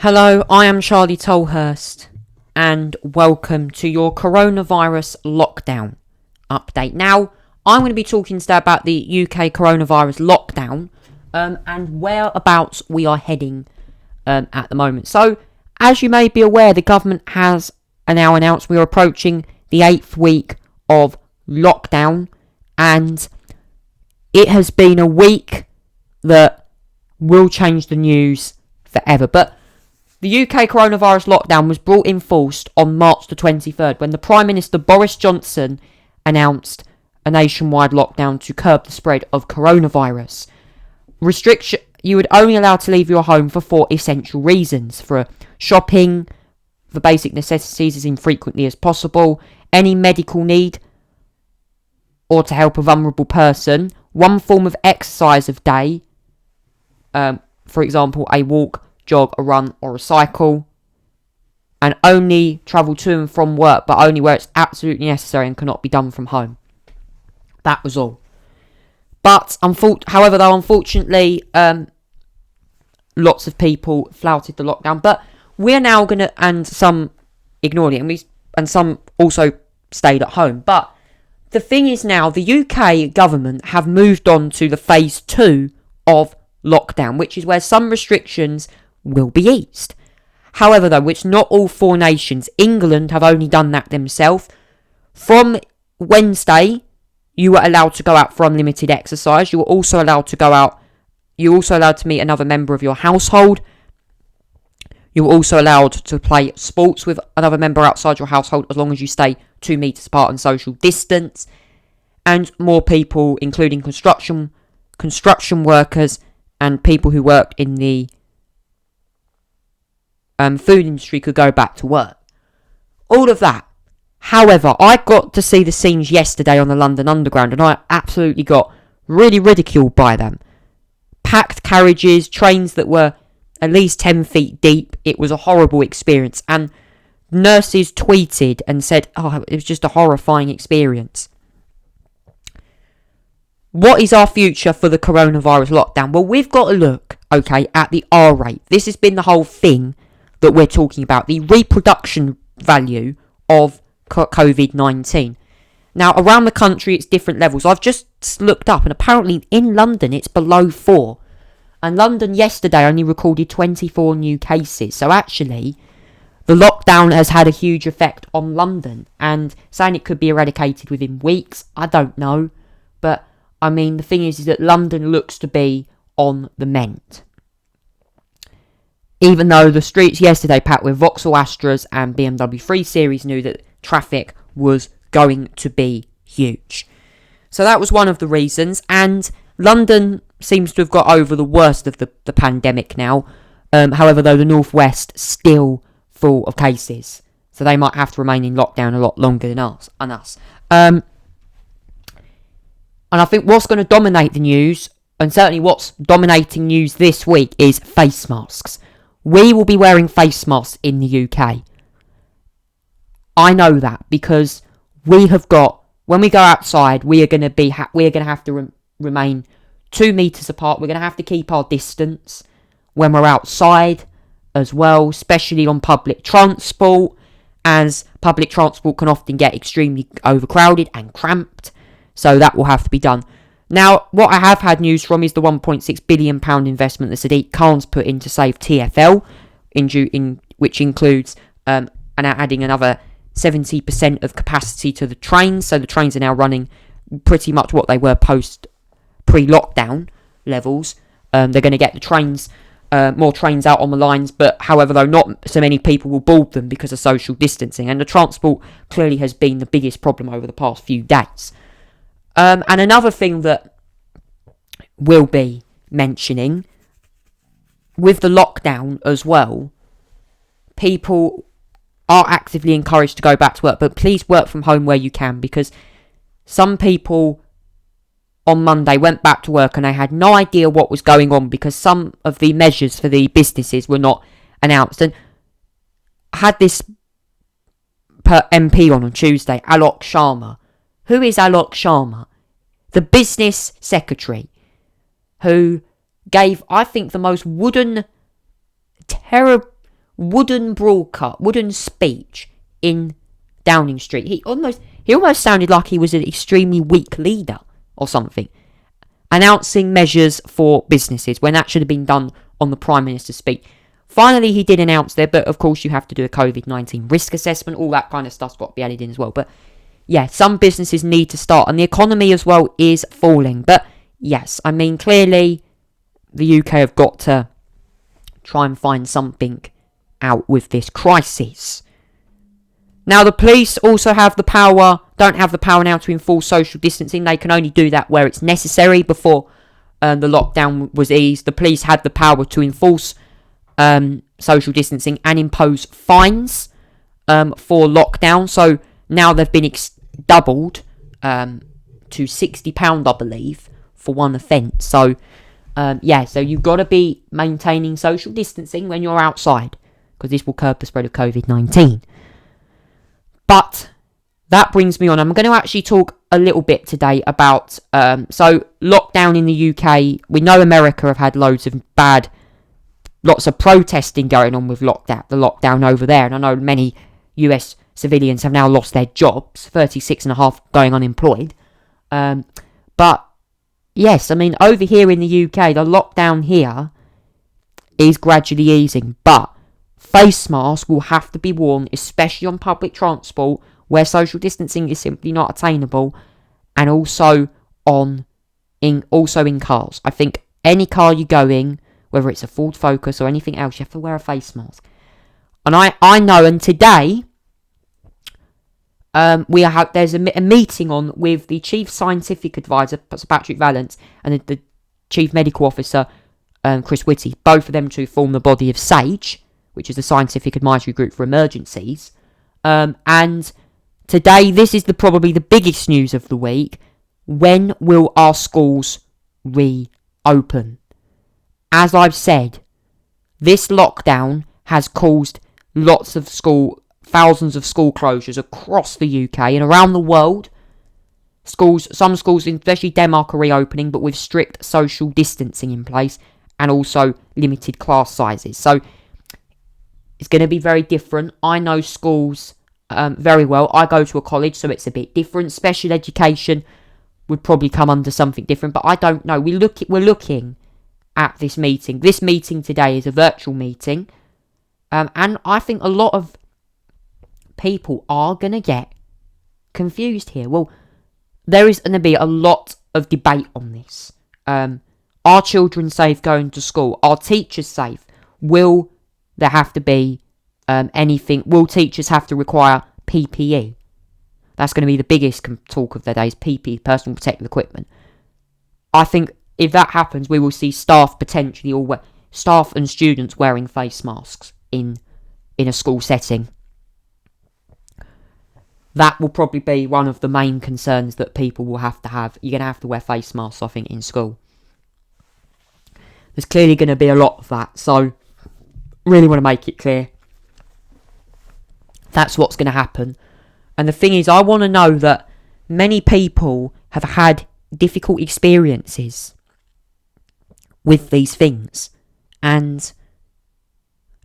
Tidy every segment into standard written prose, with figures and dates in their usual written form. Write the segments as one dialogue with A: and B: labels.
A: Hello, I am Charlie Tolhurst, and welcome to your coronavirus lockdown update. Now, I'm going to be talking today about the UK coronavirus lockdown and whereabouts we are heading at the moment. So, as you may be aware, the government has now announced we are approaching the 8th week of lockdown, and it has been a week that will change the news forever. But the UK coronavirus lockdown was brought in force on March the 23rd when the Prime Minister Boris Johnson announced a nationwide lockdown to curb the spread of coronavirus. You would only allowed to leave your home for 4 essential reasons: for shopping, for basic necessities as infrequently as possible, any medical need, or to help a vulnerable person, one form of exercise of day, for example, a walk, jog, a run, or a cycle, and only travel to and from work, but only where it's absolutely necessary and cannot be done from home. That was all. But, however, though, unfortunately, lots of people flouted the lockdown. But we're now going to, and some ignored it, and some also stayed at home. But the thing is now, the UK government have moved on to the phase 2 of lockdown, which is where some restrictions will be eased. However, though, it's not all 4 nations. England have only done that themselves. From Wednesday, you were allowed to go out for unlimited exercise. You were also allowed to go out. You were also allowed to meet another member of your household. You were also allowed to play sports with another member outside your household as long as you stay 2 metres apart and social distance. And more people, including construction workers and people who worked in the food industry, could go back to work. All of that. However, I got to see the scenes yesterday on the London Underground, and I absolutely got really ridiculed by them. Packed carriages, trains that were at least 10 feet deep. It was a horrible experience, and nurses tweeted and said, it was just a horrifying experience. What is our future for the coronavirus lockdown? Well, we've got to look, at the R rate. This has been the whole thing that we're talking about, the reproduction value of COVID-19. Now, around the country, it's different levels. I've just looked up, and apparently in London, it's below 4. And London yesterday only recorded 24 new cases. So actually, the lockdown has had a huge effect on London. And saying it could be eradicated within weeks, I don't know. But, the thing is that London looks to be on the mend. Even though the streets yesterday packed with Vauxhall Astras and BMW 3 Series knew that traffic was going to be huge. So that was one of the reasons. And London seems to have got over the worst of the pandemic now. However, though, the Northwest still full of cases. So they might have to remain in lockdown a lot longer than us. And I think what's going to dominate the news, and certainly what's dominating news this week, is face masks. We will be wearing face masks in the UK. I know that because we have got, when we go outside, we are going to have to remain 2 metres apart. We're going to have to keep our distance when we're outside as well, especially on public transport, as public transport can often get extremely overcrowded and cramped. So that will have to be done. Now, what I have had news from is the £1.6 billion investment that Sadiq Khan's put in to save TfL, which includes adding another 70% of capacity to the trains. So the trains are now running pretty much what they were pre-lockdown levels. They're going to get the trains, more trains out on the lines, but however, though, not so many people will board them because of social distancing. And the transport clearly has been the biggest problem over the past few days. And another thing that we'll be mentioning, with the lockdown as well, people are actively encouraged to go back to work, but please work from home where you can, because some people on Monday went back to work and they had no idea what was going on because some of the measures for the businesses were not announced. And I had this MP on Tuesday, Alok Sharma. Who is Alok Sharma? The business secretary, who gave, I think, the most wooden, wooden speech in Downing Street. He almost sounded like he was an extremely weak leader or something, announcing measures for businesses when that should have been done on the Prime Minister's speech. Finally, he did announce there, but of course you have to do a COVID-19 risk assessment. All that kind of stuff's got to be added in as well. But yeah, some businesses need to start, and the economy as well is falling. But yes, I mean, clearly the UK have got to try and find something out with this crisis. Now, the police also don't have the power now to enforce social distancing. They can only do that where it's necessary. Before the lockdown was eased, the police had the power to enforce social distancing and impose fines for lockdown. So now they've been doubled to £60, I believe, for one offence. So so you've got to be maintaining social distancing when you're outside, because this will curb the spread of COVID-19. But that brings me on. I'm going to actually talk a little bit today about lockdown in the UK. We know America have had lots of protesting going on with the lockdown over there, and I know many US civilians have now lost their jobs, 36.5 going unemployed. But yes, I mean, over here in the UK, the lockdown here is gradually easing, but face masks will have to be worn, especially on public transport where social distancing is simply not attainable, and also in cars. I think any car you go in, whether it's a Ford Focus or anything else, you have to wear a face mask. And I know, and today there's a meeting on with the Chief Scientific Advisor, Sir Patrick Vallance, and the Chief Medical Officer, Chris Whitty. Both of them to form the body of SAGE, which is the Scientific Advisory Group for Emergencies. And today, this is probably the biggest news of the week. When will our schools reopen? As I've said, this lockdown has caused thousands of school closures across the UK and around the world. Some schools, especially Denmark, are reopening, but with strict social distancing in place and also limited class sizes. So it's going to be very different. I know schools very well. I go to a college, so it's a bit different. Special education would probably come under something different, but I don't know. We're looking at this meeting. This meeting today is a virtual meeting, and I think a lot of people are going to get confused here. Well, there is going to be a lot of debate on this. Are children safe going to school? Are teachers safe? Will there have to be anything? Will teachers have to require PPE? That's going to be the biggest talk of the day, is PPE, personal protective equipment. I think if that happens, we will see staff and students wearing face masks in a school setting. That will probably be one of the main concerns that people will have to have. You're going to have to wear face masks, I think, in school. There's clearly going to be a lot of that, so really want to make it clear that's what's going to happen. And the thing is, I want to know that many people have had difficult experiences with these things. And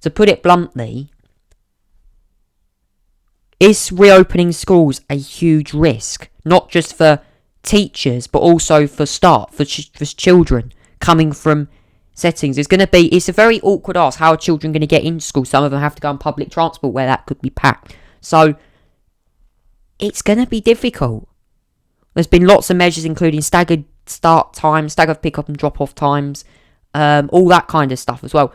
A: to put it bluntly, is reopening schools a huge risk? Not just for teachers, but also for staff, for children coming from settings. It's a very awkward ask. How are children going to get into school? Some of them have to go on public transport where that could be packed. So it's going to be difficult. There's been lots of measures, including staggered start times, staggered pick-up and drop-off times, all that kind of stuff as well.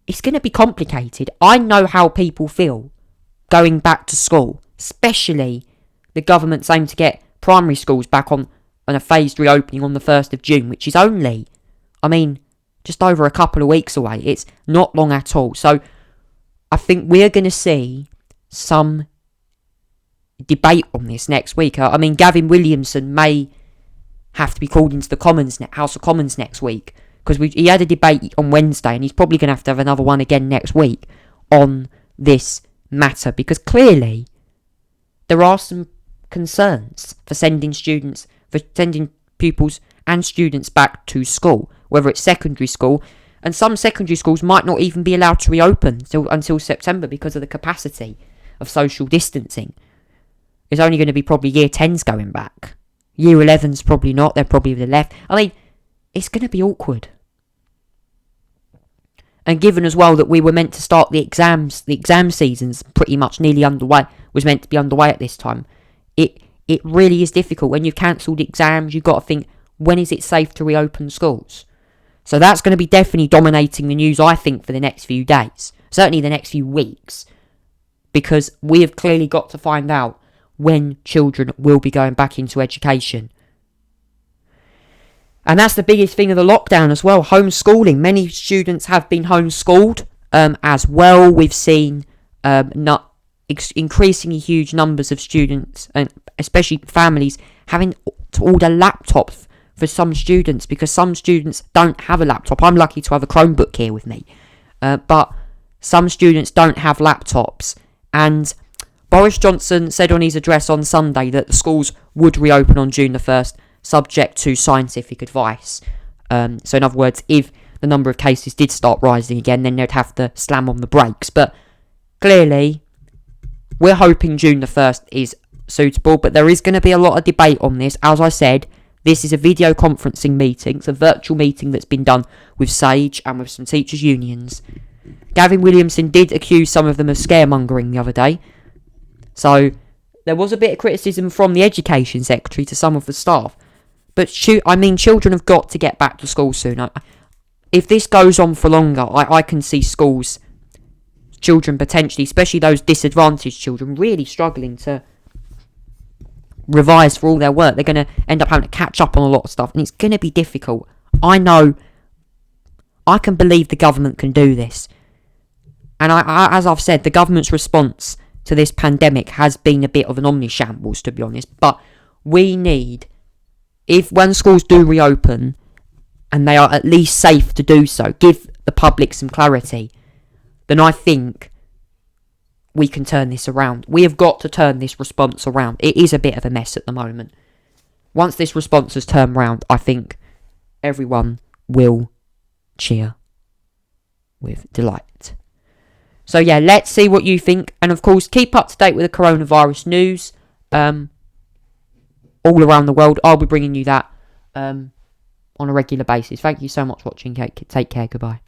A: It's going to be complicated. I know how people feel going back to school, especially the government's aim to get primary schools back on a phased reopening on the 1st of June, which is only, just over a couple of weeks away. It's not long at all. So I think we're going to see some debate on this next week. Gavin Williamson may have to be called into the House of Commons next week, because he had a debate on Wednesday, and he's probably going to have another one again next week on this matter, because clearly there are some concerns for sending pupils and students back to school, whether it's secondary school. And some secondary schools might not even be allowed to reopen until September because of the capacity of social distancing. It's only going to be probably year 10s going back. Year 11s probably not. They're probably left. I mean, it's going to be awkward. And given as well that we were meant to start the exam season's pretty much nearly underway, was meant to be underway at this time. It really is difficult. When you've cancelled exams, you've got to think, when is it safe to reopen schools? So that's going to be definitely dominating the news, I think, for the next few days. Certainly the next few weeks. Because we have clearly got to find out when children will be going back into education. And that's the biggest thing of the lockdown as well, homeschooling. Many students have been homeschooled as well. We've seen increasingly huge numbers of students, and especially families, having to order laptops for some students because some students don't have a laptop. I'm lucky to have a Chromebook here with me. But some students don't have laptops. And Boris Johnson said on his address on Sunday that the schools would reopen on June the 1st, subject to scientific advice. So in other words, if the number of cases did start rising again, then they'd have to slam on the brakes. But clearly, we're hoping June the 1st is suitable, but there is going to be a lot of debate on this. As I said, this is a video conferencing meeting. It's a virtual meeting that's been done with SAGE and with some teachers' unions. Gavin Williamson did accuse some of them of scaremongering the other day. So there was a bit of criticism from the Education Secretary to some of the staff. But children have got to get back to school soon. If this goes on for longer, I can see children potentially, especially those disadvantaged children, really struggling to revise for all their work. They're going to end up having to catch up on a lot of stuff, and it's going to be difficult. I know. I can believe the government can do this. And as I've said, the government's response to this pandemic has been a bit of an omni-shambles, to be honest. But we need, when schools do reopen, and they are at least safe to do so, give the public some clarity, then I think we can turn this around. We have got to turn this response around. It is a bit of a mess at the moment. Once this response has turned around, I think everyone will cheer with delight. So yeah, let's see what you think. And of course, keep up to date with the coronavirus news all around the world. I'll be bringing you that on a regular basis. Thank you so much for watching. Take care. Goodbye.